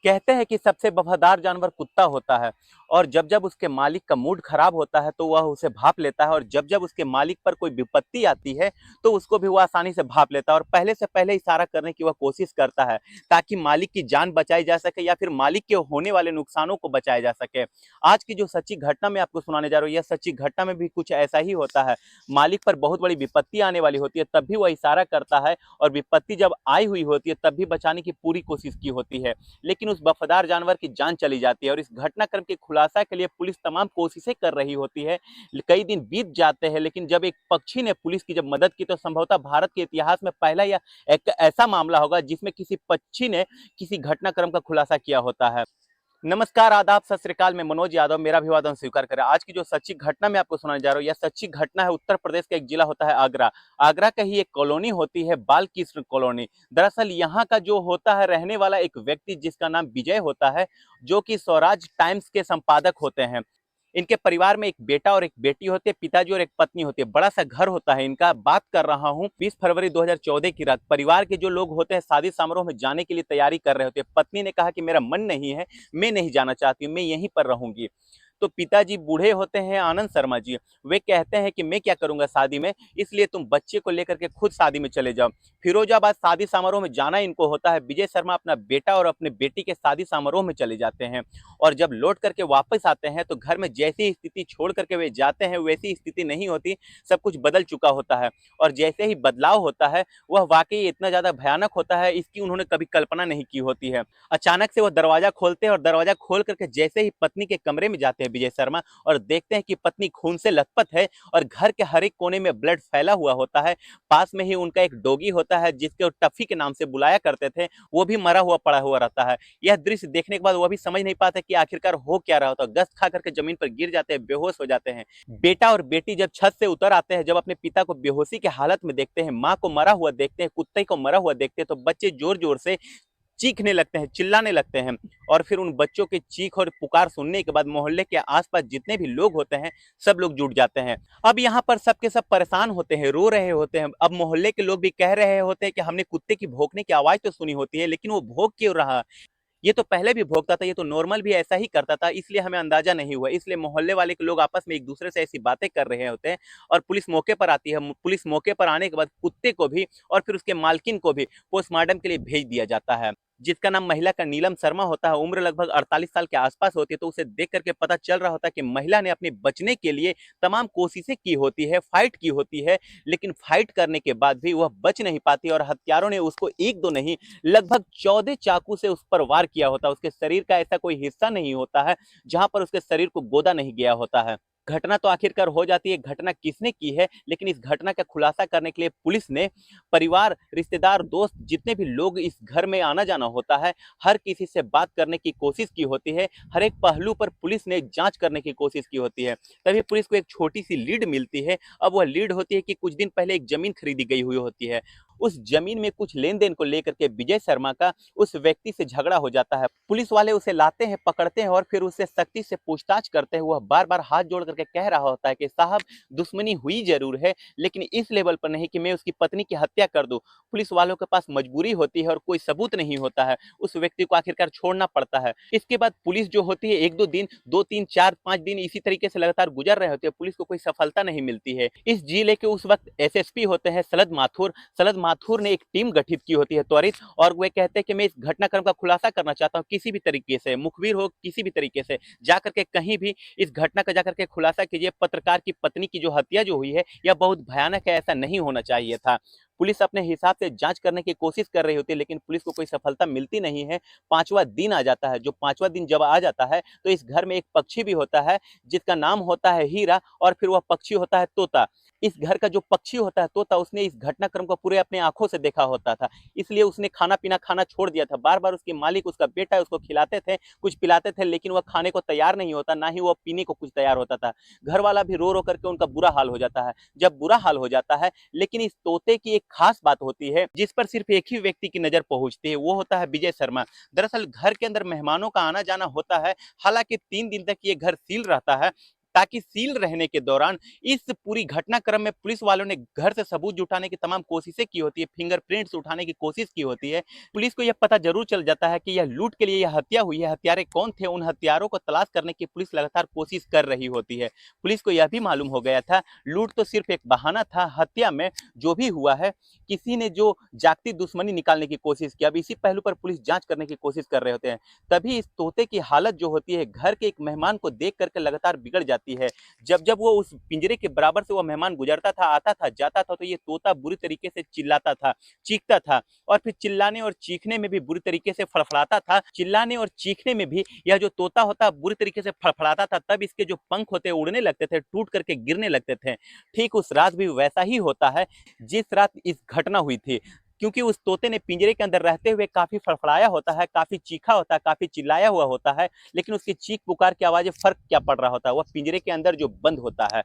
कहते हैं कि सबसे वफादार जानवर कुत्ता होता है और जब जब उसके मालिक का मूड खराब होता है तो वह उसे भाप लेता है और जब जब उसके मालिक पर कोई विपत्ति आती है तो उसको भी वह आसानी से भाप लेता है और पहले से पहले इशारा करने की वह कोशिश करता है ताकि मालिक की जान बचाई जा सके या फिर मालिक के होने वाले नुकसानों को बचाया जा सके। आज की जो सच्ची घटना मैं आपको सुनाने जा रहा हूँ, यह सच्ची घटना में भी कुछ ऐसा ही होता है। मालिक पर बहुत बड़ी विपत्ति आने वाली होती है तब भी वह इशारा करता है और विपत्ति जब आई हुई होती है तब भी बचाने की पूरी कोशिश की होती है, लेकिन उस वफादार जानवर की जान चली जाती है। और इस घटनाक्रम के खुलासा के लिए पुलिस तमाम कोशिशें कर रही होती है। कई दिन बीत जाते हैं लेकिन जब एक पक्षी ने पुलिस की जब मदद की तो संभवतः भारत के इतिहास में पहला या एक ऐसा मामला होगा जिसमें किसी पक्षी ने किसी घटनाक्रम का खुलासा किया होता है। नमस्कार, आदाब, सत श्री अकाल। मैं मनोज यादव, मेरा अभिवादन स्वीकार करें। आज की जो सच्ची घटना मैं आपको सुनाने जा रहा हूँ, यह सच्ची घटना है उत्तर प्रदेश का एक जिला होता है आगरा। आगरा का ही एक कॉलोनी होती है बाल कृष्ण कॉलोनी। दरअसल यहाँ का जो होता है रहने वाला एक व्यक्ति जिसका नाम विजय होता है, जो कि स्वराज टाइम्स के संपादक होते हैं। इनके परिवार में एक बेटा और एक बेटी होती है, पिताजी और एक पत्नी होती है। बड़ा सा घर होता है इनका। बात कर रहा हूँ 20 फरवरी 2014 की रात। परिवार के जो लोग होते हैं शादी समारोह में जाने के लिए तैयारी कर रहे होते हैं। पत्नी ने कहा कि मेरा मन नहीं है, मैं नहीं जाना चाहती हूँ, मैं यहीं पर रहूंगी। तो पिताजी बूढ़े होते हैं आनंद शर्मा जी, वे कहते हैं कि मैं क्या करूंगा शादी में, इसलिए तुम बच्चे को लेकर के खुद शादी में चले जाओ। फिरोजाबाद शादी समारोह में जाना इनको होता है। विजय शर्मा अपना बेटा और अपने बेटी के शादी समारोह में चले जाते हैं और जब लौट करके वापस आते हैं तो घर में जैसी स्थिति छोड़ करके वे जाते हैं वैसी स्थिति नहीं होती, सब कुछ बदल चुका होता है। और जैसे ही बदलाव होता है वह वाकई इतना ज्यादा भयानक होता है, इसकी उन्होंने कभी कल्पना नहीं की होती है। अचानक से वह दरवाजा खोलते हैं और दरवाजा खोल करके जैसे ही पत्नी के कमरे में जाते हैं विजय शर्मा और देखते हैं कि पत्नी खून से लथपथ है और घर के हर एक कोने में ब्लड फैला हुआ होता है। पास में ही उनका एक डॉगी होता है जिसके टफी के नाम से बुलाया करते थे, वो भी मरा हुआ पड़ा हुआ रहता है। यह दृश्य देखने के बाद वो भी समझ नहीं पाते कि आखिरकार हो क्या रहा होता। गश्त खा करके जमीन पर गिर जाते हैं, बेहोश हो जाते हैं। बेटा और बेटी जब छत से उतर आते हैं, जब अपने पिता को बेहोशी के हालत में देखते हैं, माँ को मरा हुआ देखते हैं, कुत्ते को मरा हुआ देखते हैं, तो बच्चे जोर जोर से चीखने लगते हैं, चिल्लाने लगते हैं। और फिर उन बच्चों के चीख और पुकार सुनने के बाद मोहल्ले के आसपास जितने भी लोग होते हैं सब लोग जुट जाते हैं। अब यहाँ पर सबके सब परेशान होते हैं, रो रहे होते हैं। अब मोहल्ले के लोग भी कह रहे होते हैं कि हमने कुत्ते की भौंकने की आवाज तो सुनी होती है लेकिन वो भौंक क्यों रहा, ये तो पहले भी भोगता था, ये तो नॉर्मल भी ऐसा ही करता था, इसलिए हमें अंदाजा नहीं हुआ। इसलिए मोहल्ले वाले के लोग आपस में एक दूसरे से ऐसी बातें कर रहे होते हैं और पुलिस मौके पर आती है। पुलिस मौके पर आने के बाद कुत्ते को भी और फिर उसके मालकिन को भी पोस्टमार्टम के लिए भेज दिया जाता है, जिसका नाम महिला का नीलम शर्मा होता है। उम्र लगभग 48 साल के आसपास होती है। तो उसे देख करके पता चल रहा होता है कि महिला ने अपने बचने के लिए तमाम कोशिशें की होती है, फाइट की होती है, लेकिन फाइट करने के बाद भी वह बच नहीं पाती और हत्यारों ने उसको एक दो नहीं लगभग 14 चाकू से उस पर वार किया होता है। उसके शरीर का ऐसा कोई हिस्सा नहीं होता है जहां पर उसके शरीर को गोदा नहीं गया होता है। घटना तो आखिरकार हो जाती है, घटना किसने की है, लेकिन इस घटना का खुलासा करने के लिए पुलिस ने परिवार, रिश्तेदार, दोस्त, जितने भी लोग इस घर में आना जाना होता है, हर किसी से बात करने की कोशिश की होती है। हर एक पहलू पर पुलिस ने जांच करने की कोशिश की होती है। तभी पुलिस को एक छोटी सी लीड मिलती है। अब वह लीड होती है कि कुछ दिन पहले एक जमीन खरीदी गई हुई होती है। उस जमीन में कुछ लेन देन को लेकर के विजय शर्मा का उस व्यक्ति से झगड़ा हो जाता है। पुलिस वाले उसे लाते हैं, पकड़ते हैं और फिर उससे सख्ती से पूछताछ करते हैं। वह बार बार हाथ जोड़ करके कह रहा होता है कि साहब, दुश्मनी हुई जरूर है लेकिन इस लेवल पर नहीं कि मैं उसकी पत्नी की हत्या कर दूं। पुलिस वालों के पास मजबूरी होती है और कोई सबूत नहीं होता है, उस व्यक्ति को आखिरकार छोड़ना पड़ता है। इसके बाद पुलिस जो होती है एक दो दिन, 2 3 4 5 दिन इसी तरीके से लगातार गुजर रहे होते हैं, पुलिस को कोई सफलता नहीं मिलती है। इस जिले के उस वक्त एसएसपी होते हैं शरद माथुर। शरद माथुर ने एक टीम गठित की होती है त्वरित, और वे कहते हैं कि मैं इस घटनाक्रम का खुलासा करना चाहता हूं, किसी भी तरीके से, मुखबिर हो किसी भी तरीके से जाकर के कहीं भी इस घटना का जाकर के खुलासा कीजिए। पत्रकार की पत्नी की जो हत्या जो हुई है यह बहुत भयानक है, ऐसा नहीं होना चाहिए था। पुलिस अपने हिसाब से जांच करने की कोशिश कर रही होती है लेकिन पुलिस को कोई सफलता मिलती नहीं है। 5वां दिन आ जाता है। जो 5वां दिन जब आ जाता है तो इस घर में एक पक्षी भी होता है जिसका नाम होता है हीरा, और फिर वह पक्षी होता है तोता। इस घर का जो पक्षी होता है तोता, उसने इस घटनाक्रम को पूरे अपने आंखों से देखा होता था, इसलिए उसने खाना पीना खाना छोड़ दिया था। बार बार उसके मालिक, उसका बेटा उसको खिलाते थे, कुछ पिलाते थे, लेकिन वह खाने को तैयार नहीं होता, ना ही वह पीने को कुछ तैयार होता था। घर वाला भी रो रो करके उनका बुरा हाल हो जाता है। जब बुरा हाल हो जाता है, लेकिन इस तोते की एक खास बात होती है जिस पर सिर्फ एक ही व्यक्ति की नजर पहुंचती है, वो होता है विजय शर्मा। दरअसल घर के अंदर मेहमानों का आना जाना होता है, हालांकि 3 दिन तक ये घर सील रहता है। ताकि सील रहने के दौरान इस पूरी घटनाक्रम में पुलिस वालों ने घर से सबूत जुटाने की तमाम कोशिशें की होती है, फिंगरप्रिंट्स उठाने की कोशिश की होती है। पुलिस को यह पता जरूर चल जाता है कि यह लूट के लिए यह हत्या हुई है, हत्यारे कौन थे। उन हत्यारों को तलाश करने की पुलिस लगातार कोशिश कर रही होती है। पुलिस को यह भी मालूम हो गया था लूट तो सिर्फ एक बहाना था, हत्या में जो भी हुआ है किसी ने जो जागती दुश्मनी निकालने की कोशिश की। अब इसी पहलू पर पुलिस जांच करने की कोशिश कर रहे होते हैं। तभी इस तोते की हालत जो होती है घर के एक मेहमान को देख करके लगातार बिगड़ जाती है। जब जब वो उस पिंजरे के बराबर से वो मेहमान गुजरता था, आता था, जाता था, तो ये तोता बुरी तरीके से चिल्लाता था, चीखता था और फिर चिल्लाने और चीखने में भी बुरी तरीके से फड़फड़ाता था। चिल्लाने और चीखने में भी यह जो तोता होता बुरी तरीके से फड़फड़ाता था। तब इसके जो पंख होते उड़ने लगते थे, टूट करके गिरने लगते थे। ठीक उस रात भी वैसा ही होता है जिस रात इस घटना हुई थी, क्योंकि उस तोते ने पिंजरे के अंदर रहते हुए काफी फड़फड़ाया होता है, काफी चीखा होता है, काफी चिल्लाया हुआ होता है, लेकिन उसकी चीख पुकार की आवाजें फर्क क्या पड़ रहा होता है, वह पिंजरे के अंदर जो बंद होता है।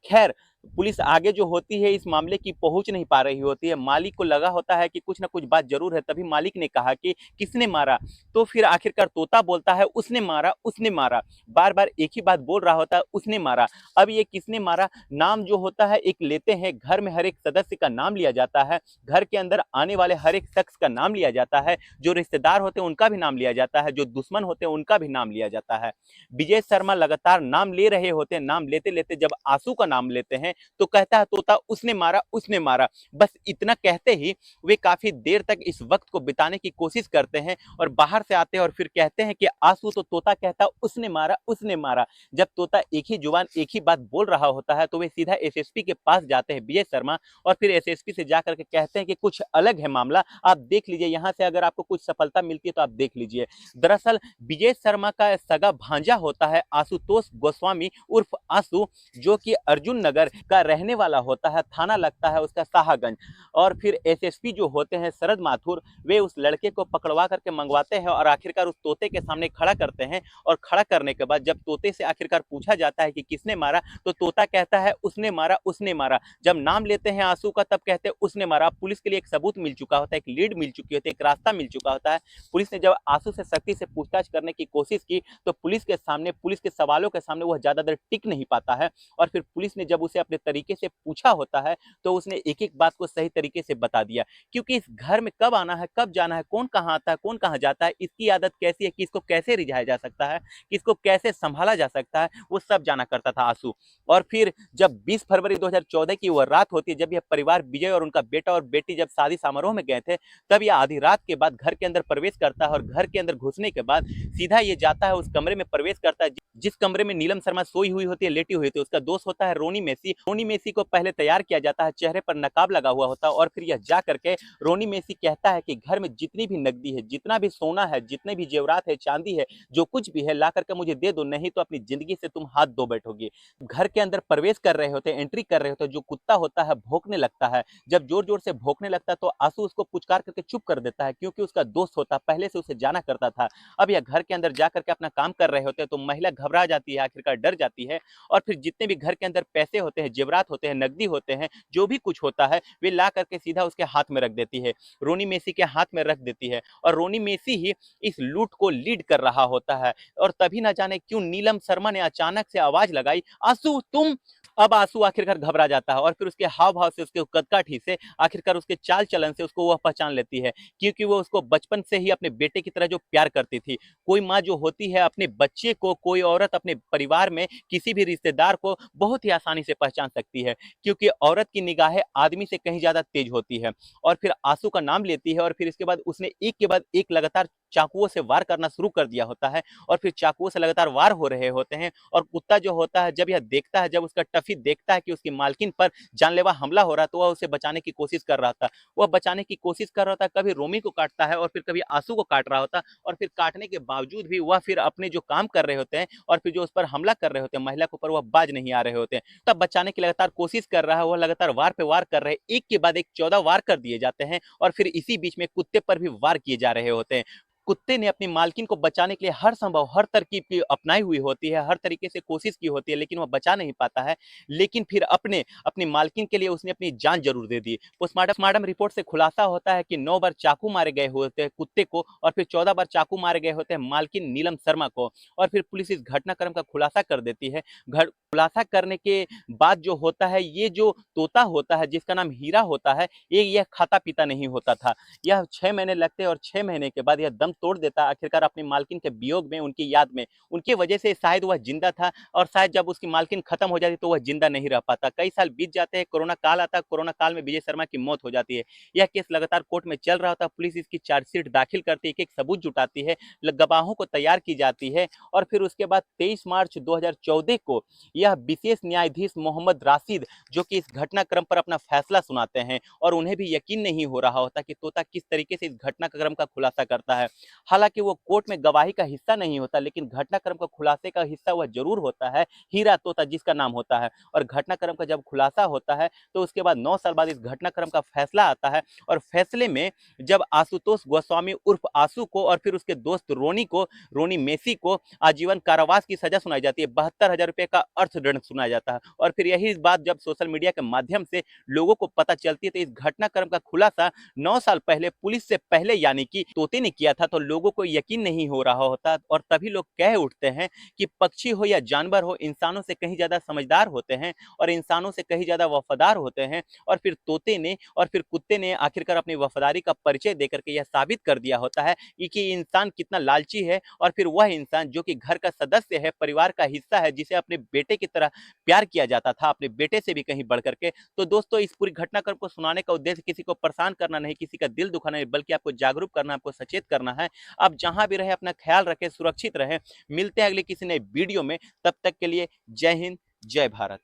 खैर, पुलिस आगे जो होती है इस मामले की पहुंच नहीं पा रही होती है। मालिक को लगा होता है कि कुछ ना कुछ बात जरूर है। तभी मालिक ने कहा कि किसने मारा, तो फिर आखिरकार तोता बोलता है उसने मारा, उसने मारा। बार बार एक ही बात बोल रहा होता है, उसने मारा। अब ये किसने मारा नाम जो होता है एक लेते हैं, घर में हर एक सदस्य का नाम लिया जाता है, घर के अंदर आने वाले हर एक शख्स का नाम लिया जाता है, जो रिश्तेदार होते हैं उनका भी नाम लिया जाता है, जो दुश्मन होते हैं उनका भी नाम लिया जाता है। विजय शर्मा लगातार नाम ले रहे होते हैं। नाम लेते लेते जब आंसू का नाम लेते हैं तो कहता है तोता उसने मारा, उसने मारा। बस इतना कहते ही वे काफी देर तक इस वक्त को बिताने की कोशिश करते हैं और बाहर से आते हैं और फिर कहते हैं कि आंसू, तो तोता कहता उसने मारा, उसने मारा। जब तोता एक ही जुबान एक ही बात बोल रहा होता है तो वे सीधा एसएसपी के पास जाते हैं विजय शर्मा, और फिर एसएसपी से जाकर के कहते हैं कि कुछ अलग है मामला, आप देख लीजिए, यहां से अगर आपको कुछ सफलता मिलती है तो आप देख लीजिए। दरअसल विजय शर्मा का सगा भांजा होता है आशुतोष गोस्वामी उर्फ आंसू, जो कि अर्जुन नगर का रहने वाला होता है। थाना लगता है उसका साहागंज। और फिर एसएसपी जो होते हैं शरद माथुर, वे उस लड़के को पकड़वा करके मंगवाते हैं और आखिरकार उस तोते के सामने खड़ा करते हैं। और खड़ा करने के बाद जब तोते से आखिरकार पूछा जाता है कि किसने मारा, तो तोता कहता है उसने मारा, उसने मारा। जब नाम लेते हैं आंसू का तब कहते हैं उसने मारा। पुलिस के लिए एक सबूत मिल चुका होता है, एक लीड मिल चुकी होती है, एक रास्ता मिल चुका होता है। पुलिस ने जब आंसू से सख्ती से पूछताछ करने की कोशिश की तो पुलिस के सामने, पुलिस के सवालों के सामने वह ज्यादा देर टिक नहीं पाता है। और फिर पुलिस ने जब उसे अपने तरीके से पूछा होता है तो उसने एक एक बात को सही तरीके से बता दिया, क्योंकि इस घर में कब आना है, कब जाना है, कौन कहाँ आता है, कौन कहाँ जाता है, इसकी आदत कैसी है, किसको कैसे रिझाया जा सकता है, किसको कैसे संभाला जा सकता है, वो सब जाना करता था आंसू। और फिर जब 20 फरवरी 2014 की वह रात होती है, जब यह परिवार विजय और उनका बेटा और बेटी जब शादी समारोह में गए थे, तब यह आधी रात के बाद घर के अंदर प्रवेश करता है। और घर के अंदर घुसने के बाद सीधा ये जाता है उस कमरे में प्रवेश करता है जिस कमरे में नीलम शर्मा सोई हुई होती है, लेटी हुई होती है। उसका दोस्त होता है रोनी मेसी। रोनी मेसी को पहले तैयार किया जाता है, चेहरे पर नकाब लगा हुआ होता है। और फिर यह जा करके रोनी मेसी कहता है कि घर में जितनी भी नकदी है, जितना भी सोना है, जितने भी जेवरात है, चांदी है, जो कुछ भी है ला करके मुझे दे दो, नहीं तो अपनी जिंदगी से तुम हाथ धो बैठोगे। घर के अंदर प्रवेश कर रहे होते, एंट्री कर रहे होते, जो कुत्ता होता है भौंकने लगता है। जब जोर जोर से भौंकने लगता है तो आंसू उसको पुचकार करके चुप कर देता है, क्योंकि उसका दोस्त होता, पहले से उसे जाना करता था। अब यह घर के अंदर जा करके अपना काम कर रहे होते हैं तो महिला घबरा जाती है, आखिरकार डर जाती है। और फिर जितने भी घर के अंदर पैसे होते हैं, जेवरात होते हैं, नकदी होते हैं, जो भी कुछ होता है, वे ला करके सीधा उसके हाथ में रख देती है, रोनी मेसी के हाथ में रख देती है। और रोनी मेसी ही इस लूट को लीड कर रहा होता है। और तभी ना जाने क्यों नीलम शर्मा ने अचानक से आवाज लगाई, आंसू तुम। अब आंसू आखिरकार घबरा जाता है और फिर उसके हाव भाव से, उसके कदकाठी से, आखिरकार उसके चाल चलन से उसको वह पहचान लेती है, क्योंकि वो उसको बचपन से ही अपने बेटे की तरह जो प्यार करती थी। कोई माँ जो होती है अपने बच्चे को, कोई औरत अपने परिवार में किसी भी रिश्तेदार को बहुत ही आसानी से पहचान सकती है, क्योंकि औरत की निगाहें आदमी से कहीं ज्यादा तेज होती है। और फिर आंसू का नाम लेती है और फिर इसके बाद उसने एक के बाद एक लगातार चाकुओं से वार करना शुरू कर दिया होता है। और फिर चाकुओं से लगातार वार हो रहे होते हैं। और कुत्ता जो होता है जब यह देखता है, जब उसका टफी देखता है कि उसकी मालकिन पर जानलेवा हमला हो रहा है, तो वह उसे बचाने की कोशिश कर रहा था। वह बचाने की कोशिश कर रहा था, कभी रोमी को काटता है और फिर कभी आंसू को काट रहा होता। और फिर काटने के बावजूद भी वह फिर अपने जो काम कर रहे होते हैं और फिर जो उस पर हमला कर रहे होते हैं महिला के ऊपर, वह बाज नहीं आ रहे होते हैं। तब बचाने की लगातार कोशिश कर रहा है, वह लगातार वार पे वार कर रहे हैं, एक के बाद एक 14 वार कर दिए जाते हैं। और फिर इसी बीच में कुत्ते पर भी वार किए जा रहे होते हैं। कुत्ते ने अपनी मालकिन को बचाने के लिए हर संभव हर तरकीब की अपनाई हुई होती है, हर तरीके से कोशिश की होती है, लेकिन वह बचा नहीं पाता है। लेकिन फिर अपनी मालकिन के लिए उसने अपनी जान जरूर दे दी। पोस्टमार्टम रिपोर्ट से खुलासा होता है कि 9 बार चाकू मारे गए होते हैं कुत्ते को, और फिर 14 बार चाकू मारे गए होते हैं मालकिन नीलम शर्मा को। और फिर पुलिस इस घटनाक्रम का खुलासा कर देती है। खुलासा करने के बाद जो होता है, ये जो तोता होता है जिसका नाम हीरा होता है, यह खाता पीता नहीं होता था। यह 6 महीने लगते और 6 महीने के बाद यह दम तोड़ देता आखिरकार अपनी मालकिन के वियोग में, उनकी याद में। उनकी वजह से शायद वह जिंदा था, और शायद जब उसकी मालकिन खत्म हो जाती तो वह जिंदा नहीं रह पाता। कई साल बीत जाते हैं, कोरोना काल आता है, कोरोना काल में विजय शर्मा की मौत हो जाती है। यह केस लगातार कोर्ट में चल रहा था, पुलिस इसकी चार्जशीट दाखिल करती है, एक सबूत जुटाती है, गवाहों को तैयार की जाती है। और फिर उसके बाद 23 मार्च 2014 को यह विशेष न्यायाधीश मोहम्मद राशिद, जो कि इस घटनाक्रम पर अपना फैसला सुनाते हैं, और उन्हें भी यकीन नहीं हो रहा होता कि तोता किस तरीके से इस घटनाक्रम का खुलासा करता है। हालांकि वो कोर्ट में गवाही का हिस्सा नहीं होता, लेकिन घटनाक्रम का खुलासे का हिस्सा वह जरूर होता है, हीरा तोता जिसका नाम होता है। और घटनाक्रम का जब खुलासा होता है तो उसके बाद 9 साल बाद इस घटनाक्रम का फैसला आता है। और फैसले में जब आशुतोष गोस्वामी उर्फ आशु को और फिर उसके दोस्त रोनी मेसी को आजीवन कारावास की सजा सुनाई जाती है, 72,000 रुपए का अर्थदंड सुनाया जाता है। और फिर यही बात जब सोशल मीडिया के माध्यम से लोगों को पता चलती है, तो इस घटनाक्रम का खुलासा 9 साल पहले पुलिस से पहले यानी कि तोते ने किया था, तो लोगों को यकीन नहीं हो रहा होता। और तभी लोग कह उठते हैं कि पक्षी हो या जानवर हो, इंसानों से कहीं ज्यादा समझदार होते हैं और इंसानों से कहीं ज्यादा वफादार होते हैं। और फिर तोते ने और फिर कुत्ते ने आखिरकार अपनी वफादारी का परिचय देकर के यह साबित कर दिया होता है कि इंसान कितना लालची है, और फिर वह इंसान जो कि घर का सदस्य है, परिवार का हिस्सा है, जिसे अपने बेटे की तरह प्यार किया जाता था, अपने बेटे से भी कहीं बढ़ करके। तो दोस्तों, इस पूरी घटनाक्रम को सुनाने का उद्देश्य किसी को परेशान करना नहीं, किसी का दिल दुखाना नहीं, बल्कि आपको जागरूक करना, आपको सचेत करना है। आप जहां भी रहे अपना ख्याल रखें, सुरक्षित रहें। मिलते हैं अगले किसी नए वीडियो में, तब तक के लिए जय हिंद, जय भारत।